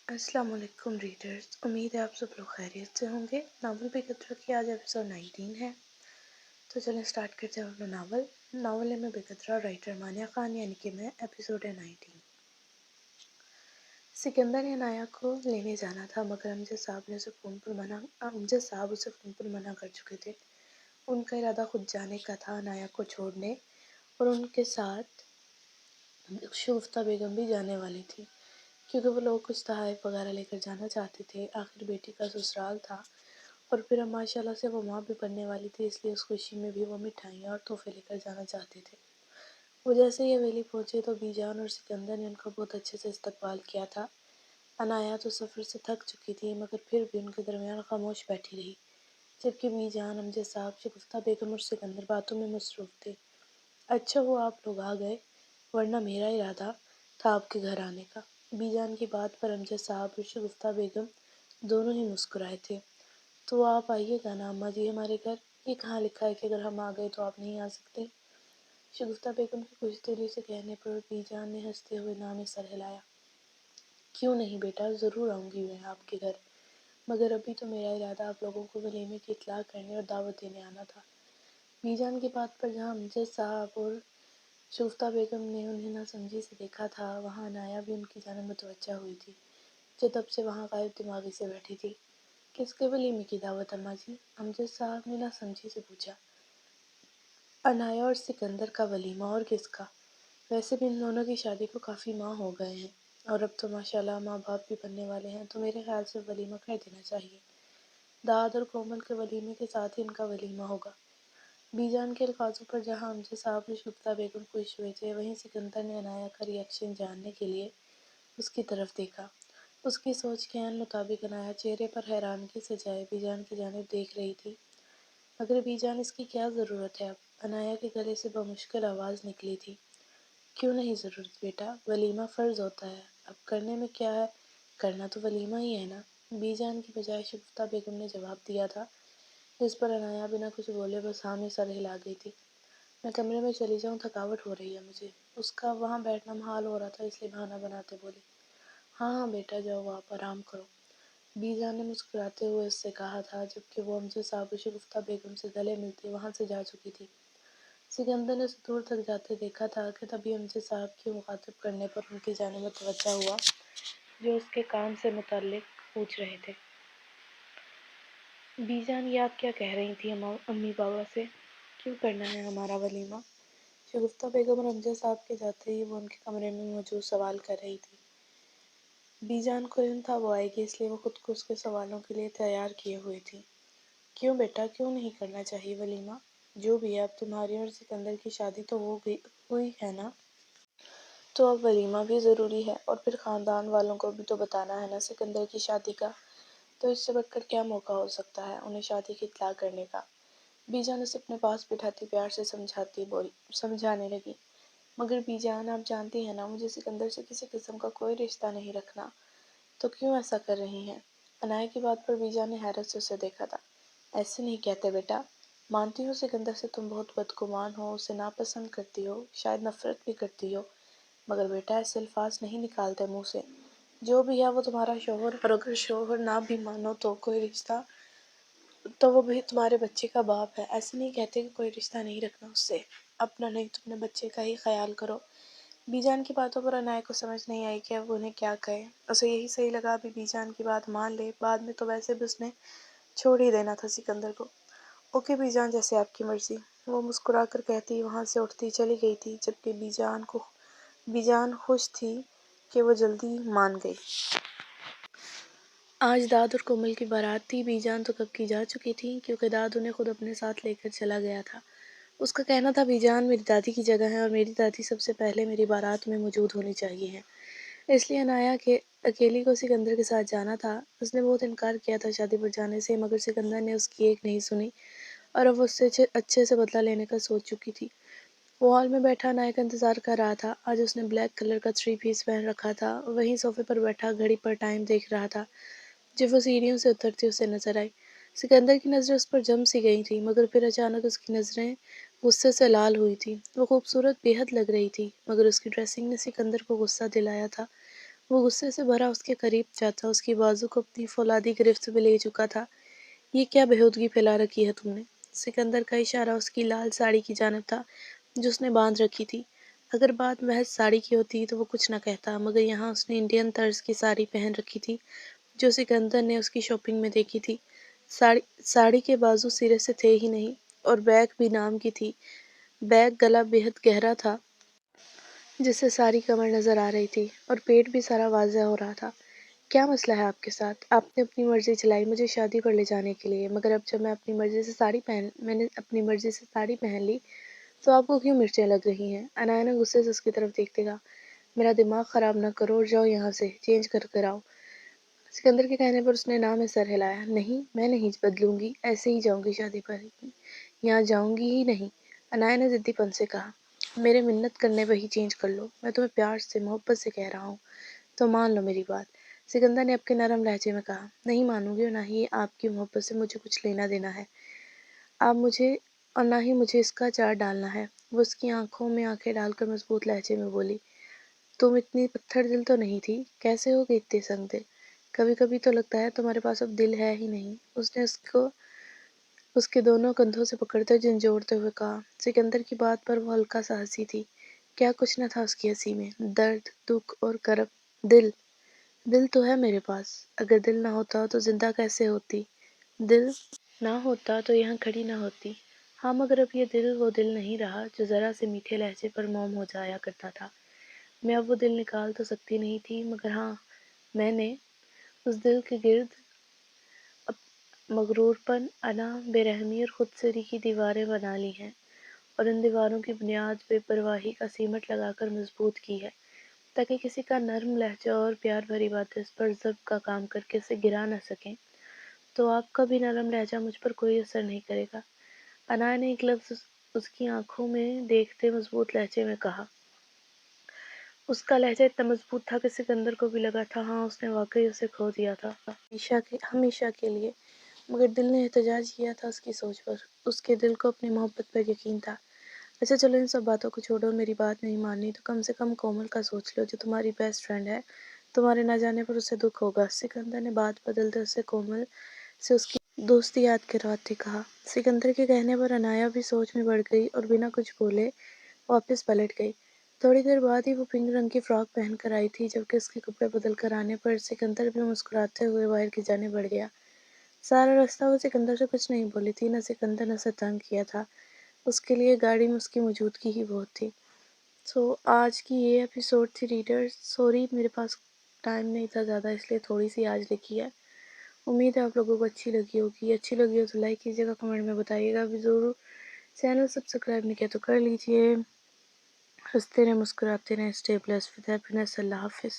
अस्सलाम वालेकुम रीडर्स। उम्मीद है आप सब लोग खैरियत से होंगे। नावल बेकदरा की आज एपिसोड 19 है। तो चलें स्टार्ट करते हैं अपना नावल है मैं बेकदरा, राइटर मानिया खान, यानी कि मैं। एपिसोड है 19। सिकंदर ने अनाया को लेने जाना था, मगर अमजद साहब उसे फ़ोन पर मना कर चुके थे। उनका इरादा खुद जाने का था, अनाया को छोड़ने, और उनके साथ शगुफ्ता बेगम भी जाने वाली थी, क्योंकि वो लोग कुछ तोहफ़े वगैरह लेकर जाना चाहते थे। आखिर बेटी का ससुराल था, और फिर अब माशाल्लाह से वो माँ भी बनने वाली थी, इसलिए उस खुशी में भी वो मिठाइयाँ और तोहफे लेकर जाना चाहते थे। वो जैसे ही हवेली पहुँचे तो बीजान और सिकंदर ने उनका बहुत अच्छे से इस्तकबाल किया था। अनाया तो सफ़र से थक चुकी थी, मगर फिर भी उनके दरमियान खामोश बैठी रही, जबकि बीजान, अमजद साहब, शगुफ्ता बेगम और सिकंदर बातों में मसरूफ़ थे। अच्छा हुआ आप लोग आ गए, वरना मेरा इरादा था आपके घर आने का। बीजान की बात पर अमजद साहब और शगुफ्ता बेगम दोनों ही मुस्कुराए थे। तो आप आइएगा ना अम्मा जी हमारे घर, ये कहाँ लिखा है कि अगर हम आ गए तो आप नहीं आ सकते। शगुफ्ता बेगम के कुछ दिली से कहने पर बीजान ने हंसते हुए ना में सर हिलाया। क्यों नहीं बेटा, ज़रूर आऊँगी मैं आपके घर, मगर अभी तो मेरा इरादा आप लोगों को वलीमे की इत्तला करने और दावत देने आना था। बीजान की बात पर जहाँ अमजद साहब और शगुफ्ता बेगम ने उन्हें नासमझी से देखा था, वहाँ अनाया भी उनकी जानिब मुतवज्जा हुई थी, जो तब से वहाँ गायब दिमागी से बैठी थी। किसके वलीमे की दावत अम्मा जी? अमजद साहब ने नासमझी से पूछा। अनाया और सिकंदर का वलीमा, और किसका? वैसे भी इन दोनों की शादी को काफ़ी माह हो गए हैं, और अब तो माशाल्लाह माँ बाप भी बनने वाले हैं, तो मेरे ख्याल से वलीमा कर देना चाहिए। दाद और कोमल के वलीमे के साथ ही इनका वलीमा होगा। बीजान के अल्फाजों पर जहाँ अमजद साहब और शगुफ्ता बेगम खुश हुए थे, वहीं सिकंदर ने अनाया का रिएक्शन जानने के लिए उसकी तरफ देखा। उसकी सोच के ऐन मुताबिक अनाया चेहरे पर हैरानगी से जाए बीजान की जानिब देख रही थी। मगर बीजान, इसकी क्या ज़रूरत है अब? अनाया के गले से बमुश्किल आवाज़ निकली थी। क्यों नहीं ज़रूरत बेटा, वलीमा फ़र्ज़ होता है, अब करने में क्या है, करना तो वलीमा ही है ना। बीजान की बजाय शगुफ्ता बेगम ने जवाब दिया था, जिस पर अनाया बिना कुछ बोले बस हाँ में सर हिला गई थी। मैं कमरे में चली जाऊँ, थकावट हो रही है मुझे। उसका वहाँ बैठना महाल हो रहा था, इसलिए बहाना बनाते बोली। हाँ हाँ बेटा, जाओ आप आराम करो, बीजान ने मुस्कुराते हुए उससे कहा था, जबकि वो अमजद साहब और शगुफ्ता बेगम से गले मिलते वहाँ से जा चुकी थी। सिकंदर ने उसे दूर तक जाते देखा था कि तभी अमजद साहब की मुखातिब करने पर उनकी जानिब मुतवज्जा हुआ, जो उसके काम से मुताल्लिक पूछ रहे थे। बीजान, ये आप क्या कह रही थी अम्मी बाबा से? क्यों करना है हमारा वलीमा? शगुफ्ता बेगम और अमजद साहब के जाते ही वो उनके कमरे में मौजूद सवाल कर रही थी। बीजान को इल्म था वो आएगी, इसलिए वो खुद को उसके सवालों के लिए तैयार किए हुई थी। क्यों बेटा, क्यों नहीं करना चाहिए वलीमा? जो भी है, अब तुम्हारी और सिकंदर की शादी तो हुई है ना, तो अब वलीमा भी ज़रूरी है, और फिर ख़ानदान वालों को भी तो बताना है ना सिकंदर की शादी का। तो इससे बढ़कर क्या मौका हो सकता है उन्हें शादी की इत्तला करने का। बीजान उसे अपने पास बिठाती प्यार से समझाने लगी। मगर बीजान, आप जानती हैं ना, मुझे सिकंदर से किसी किस्म का कोई रिश्ता नहीं रखना। तो क्यों ऐसा कर रही हैं? अनाया की बात पर बीजान ने हैरत से उसे देखा था। ऐसे नहीं कहते बेटा, मानती हूँ सिकंदर से तुम बहुत बदगुमान हो, उसे नापसंद करती हो, शायद नफरत भी करती हो, मगर बेटा ऐसे अल्फाज नहीं निकालते मुँह से। जो भी है वो तुम्हारा शौहर, और अगर शौहर ना भी मानो तो कोई रिश्ता, तो वो भी तुम्हारे बच्चे का बाप है। ऐसे नहीं कहते कि कोई रिश्ता नहीं रखना उससे, अपना नहीं तो अपने बच्चे का ही ख्याल करो। बीजान की बातों पर अनाया को समझ नहीं आई कि अब उन्हें क्या कहे। उसे यही सही लगा अभी बीजान की बात मान ले, बाद में तो वैसे भी उसने छोड़ ही देना था सिकंदर को। ओके बीजान, जैसे आपकी मर्जी, वो मुस्कुरा कर कहती वहाँ से उठती चली गई थी, जबकि बीजान खुश थी कि वो जल्दी मान गई। आज दाद और कोमल की बारात थी। बीजान तो कब की जा चुकी थी, क्योंकि दाद उन्हें खुद अपने साथ लेकर चला गया था। उसका कहना था, बीजान मेरी दादी की जगह है, और मेरी दादी सबसे पहले मेरी बारात में मौजूद होनी चाहिए है। इसलिए अनाया के अकेली को सिकंदर के साथ जाना था। उसने बहुत इनकार किया था शादी पर जाने से, मगर सिकंदर ने उसकी एक नहीं सुनी, और अब उससे अच्छे से बदला लेने का सोच चुकी थी। वो हॉल में बैठा अनाया का इंतज़ार कर रहा था। आज उसने ब्लैक कलर का 3 पीस पहन रखा था। वहीं सोफे पर बैठा घड़ी पर टाइम देख रहा था। जब वो सीढ़ियों से उतरती उसे नजर आई, सिकंदर की नज़रें उस पर जम सी गई थी, मगर फिर अचानक उसकी नज़रें गुस्से से लाल हुई थी। वो खूबसूरत बेहद लग रही थी, मगर उसकी ड्रेसिंग ने सिकंदर को गुस्सा दिलाया था। وہ غصے سے بھرا اس کے قریب جاتا اس کی بازو کو اپنی فولادی گرفت میں لے چکا تھا۔ یہ کیا بےہودگی پھیلا رکھی ہے تم نے؟ سکندر کا اشارہ اس کی لال ساڑی کی جانب تھا جو اس نے باندھ رکھی تھی۔ اگر بات محض ساڑی کی ہوتی تو وہ کچھ نہ کہتا، مگر یہاں اس نے انڈین طرز کی ساڑی پہن رکھی تھی جو سکندر نے اس کی شاپنگ میں دیکھی تھی۔ ساڑی کے بازو سرے سے تھے ہی نہیں، اور بیک بھی نام کی تھی۔ بیک گلا بےحد گہرا تھا جس سے ساری کمر نظر آ رہی تھی، اور پیٹ بھی سارا واضح ہو رہا تھا۔ کیا مسئلہ ہے آپ کے ساتھ؟ آپ نے اپنی مرضی چلائی مجھے شادی پر لے جانے کے لیے، مگر اب جب میں نے اپنی مرضی سے ساڑی پہن لی تو آپ کو کیوں مرچیں لگ رہی ہیں؟ عنایا نے غصے سے اس کی طرف دیکھتے کہا۔ میرا دماغ خراب نہ کرو اور جاؤ یہاں سے، چینج کر کر آؤ۔ سکندر کے کہنے پر اس نے نہ میں سر ہلایا۔ نہیں، میں نہیں بدلوں گی، ایسے ہی جاؤں گی شادی پر، یہاں جاؤں گی ہی نہیں، عنایا نے ضدی پن سے کہا۔ میرے منت کرنے پہ ہی چینج کر لو، میں تمہیں پیار سے محبت سے کہہ رہا ہوں، تو مان لو میری بات۔ سکندر نے اپنے نرم لہجے میں کہا۔ نہیں مانوں گی، اور نہ ہی آپ کی محبت سے مجھے کچھ لینا دینا ہے آپ مجھے، اور نہ ہی مجھے اس کا چار ڈالنا ہے۔ وہ اس کی آنکھوں میں آنکھیں ڈال کر مضبوط لہجے میں بولی۔ تم اتنی پتھر دل تو نہیں تھی، کیسے ہو گئی اتنی سنگ دل؟ کبھی کبھی تو لگتا ہے تمہارے پاس اب دل ہے ہی نہیں، اس نے اس کے دونوں کندھوں سے پکڑتے جھنجھوڑتے ہوئے کہا۔ سکندر کی بات پر وہ ہلکا سا ہنسی تھی۔ کیا کچھ نہ تھا اس کی ہنسی میں؟ درد، دکھ اور کرب۔ دل دل تو ہے میرے پاس، اگر دل نہ ہوتا تو زندہ کیسے ہوتی؟ دل نہ ہوتا تو یہاں کھڑی نہ ہوتی۔ ہاں، مگر اب یہ دل وہ دل نہیں رہا جو ذرا سے میٹھے لہجے پر موم ہو جایا کرتا تھا۔ میں اب وہ دل نکال تو سکتی نہیں تھی، مگر ہاں، میں نے اس دل کے گرد مغرور پن، انا، بے رحمی اور خود سری کی دیواریں بنا لی ہیں، اور ان دیواروں کی بنیاد بے پرواہی کا سیمٹ لگا کر مضبوط کی ہے، تاکہ کسی کا نرم لہجہ اور پیار بھری باتیں اس پر ضرب کا کام کر کے اسے گرا نہ سکیں۔ تو آپ کا بھی نرم لہجہ مجھ پر کوئی اثر نہیں کرے گا؟ عنایا نے ایک لفظ اس کی آنکھوں میں دیکھتے مضبوط لہجے میں کہا۔ اس کا لہجہ اتنا مضبوط تھا کہ سکندر کو بھی لگا تھا ہاں اس نے واقعی اسے کھو دیا تھا، ہمیشہ کے لیے۔ مگر دل نے احتجاج کیا تھا اس کی سوچ پر، اس کے دل کو اپنی محبت پر یقین تھا۔ اچھا چلو ان سب باتوں کو چھوڑو، میری بات نہیں ماننی تو کم سے کم کومل کا سوچ لو جو تمہاری بیسٹ فرینڈ ہے، تمہارے نہ جانے پر اسے دکھ ہوگا۔ سکندر نے بات بدلتے اسے کومل سے اس کی دوستی یاد کرواتے کہا۔ سکندر کے کہنے پر عنایا بھی سوچ میں پڑ گئی اور بنا کچھ بولے واپس پلٹ گئی۔ تھوڑی دیر بعد ہی وہ پنک رنگ کی فراک پہن کر آئی تھی، جبکہ اس کے کپڑے بدل کر آنے پر سکندر بھی مسکراتے ہوئے باہر کی جانب بڑھ گیا۔ سارا راستہ وہ سکندر سے کچھ نہیں بولی تھی، نہ سکندر نے اسے تنگ کیا تھا، اس کے لیے گاڑی میں اس کی موجودگی ہی بہت تھی۔ آج کی یہ ایپیسوڈ تھی ریڈرز، سوری میرے پاس ٹائم نہیں تھا زیادہ، اس لیے تھوڑی سی آج لکھی ہے۔ امید ہے آپ لوگوں کو اچھی لگی ہوگی، اچھی لگی ہو تو لائک کیجیے گا، کمنٹ میں بتائیے گا بھی ضرور، چینل سبسکرائب نہیں کیا تو کر لیجیے۔ ہنستے رہیں، مسکراتے رہیں، اسٹے بلیسڈ ود ہیپینس، اللہ حافظ۔